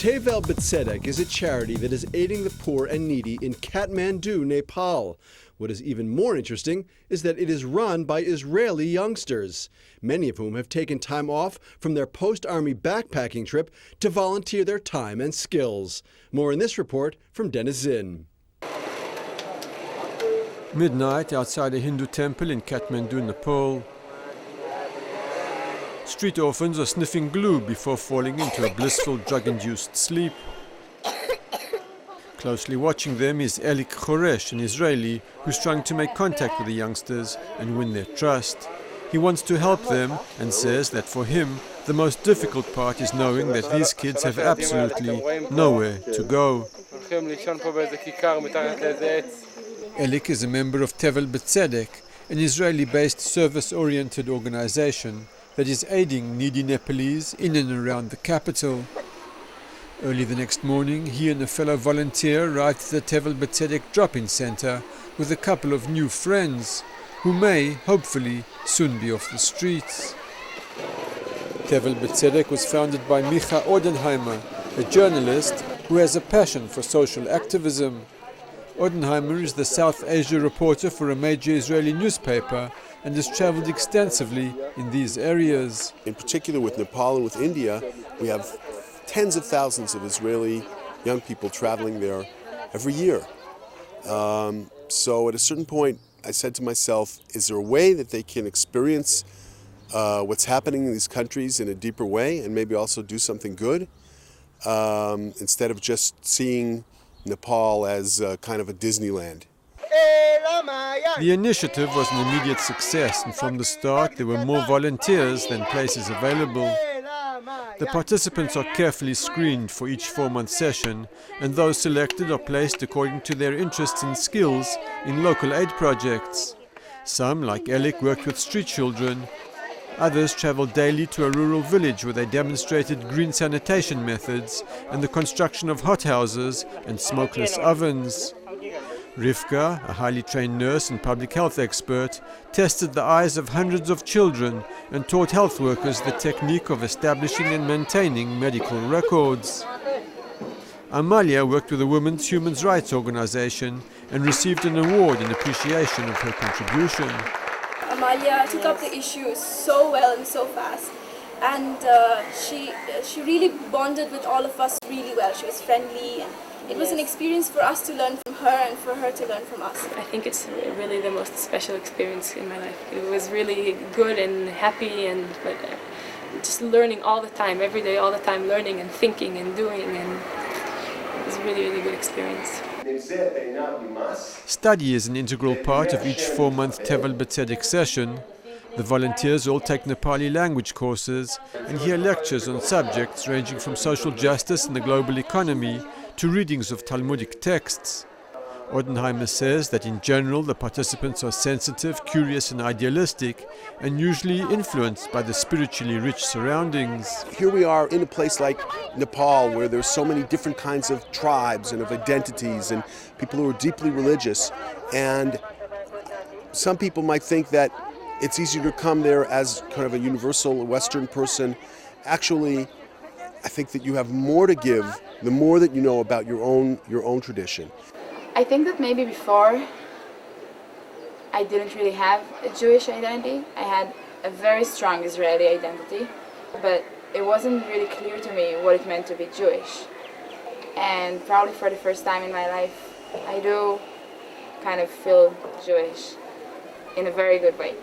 Tevel B'Tzedek is a charity that is aiding the poor and needy in Katmandu, Nepal. What is even more interesting is that it is run by Israeli youngsters, many of whom have taken time off from their post-army backpacking trip to volunteer their time and skills. More in this report from Dennis Zinn. Midnight outside a Hindu temple in Katmandu, Nepal. Street orphans are sniffing glue before falling into a blissful drug-induced sleep. Closely watching them is Elik Choresh, an Israeli who's trying to make contact with the youngsters and win their trust. He wants to help them and says that for him, the most difficult part is knowing that these kids have absolutely nowhere to go. Elik is a member of Tevel B'Tzedek, an Israeli-based service-oriented organization that is aiding needy Nepalese in and around the capital. Early the next morning, he and a fellow volunteer arrived at the Tevel B'Tzedek drop-in center with a couple of new friends who may, hopefully, soon be off the streets. Tevel B'Tzedek was founded by Micha Odenheimer, a journalist who has a passion for social activism. Odenheimer is the South Asia reporter for a major Israeli newspaper and has traveled extensively in these areas. In particular with Nepal and with India, we have tens of thousands of Israeli young people traveling there every year. So at a certain point, I said to myself, is there a way that they can experience what's happening in these countries in a deeper way and maybe also do something good instead of just seeing Nepal as kind of a Disneyland? The initiative was an immediate success, and from the start there were more volunteers than places available. The participants are carefully screened for each 4-month session, and those selected are placed according to their interests and skills in local aid projects. Some, like Elik, worked with street children. Others traveled daily to a rural village where they demonstrated green sanitation methods and the construction of hothouses and smokeless ovens. Rivka, a highly trained nurse and public health expert, tested the eyes of hundreds of children and taught health workers the technique of establishing and maintaining medical records. Amalia worked with a women's human rights organization and received an award in appreciation of her contribution. Amalia took up the issue so well and so fast, and she really bonded with all of us really well. She was friendly, and it was an experience for us to learn from her and for her to learn from us. I think it's really the most special experience in my life. It was really good and happy, but just learning all the time, every day, all the time, learning and thinking and doing, and it was a really, really good experience. Study is an integral part of each 4-month Tevel B'Tzedek session. The volunteers all take Nepali language courses and hear lectures on subjects ranging from social justice and the global economy to readings of Talmudic texts. Odenheimer says that in general the participants are sensitive, curious and idealistic, and usually influenced by the spiritually rich surroundings. Here we are in a place like Nepal where there's so many different kinds of tribes and of identities and people who are deeply religious, and some people might think that it's easier to come there as kind of a universal Western person. Actually, I think that you have more to give the more that you know about your own tradition. I think that maybe before I didn't really have a Jewish identity. I had a very strong Israeli identity, but it wasn't really clear to me what it meant to be Jewish. And probably for the first time in my life, I do kind of feel Jewish in a very good way.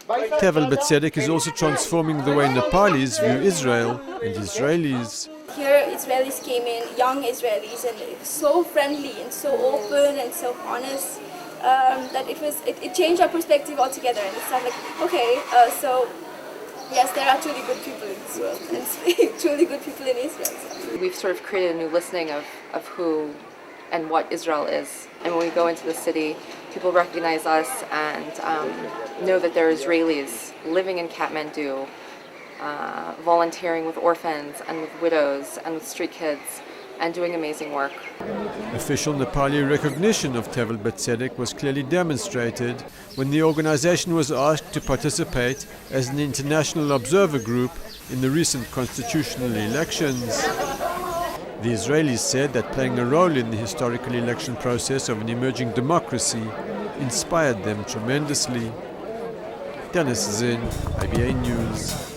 Tevel B'Tzedek is also transforming the way Nepalis view Israel and Israelis. Here Israelis came in, young Israelis, and it was so friendly and so open and so honest that it changed our perspective altogether. And it's like, okay, so yes, there are truly good people in this world and truly good people in Israel. So. We've sort of created a new listening of who and what Israel is. And when we go into the city, people recognize us and know that they're Israelis living in Katmandu, volunteering with orphans and with widows and with street kids and doing amazing work. Official Nepali recognition of Tevel B'Tzedek was clearly demonstrated when the organization was asked to participate as an international observer group in the recent constitutional elections. The Israelis said that playing a role in the historical election process of an emerging democracy inspired them tremendously. Dennis Zinn, IBA News.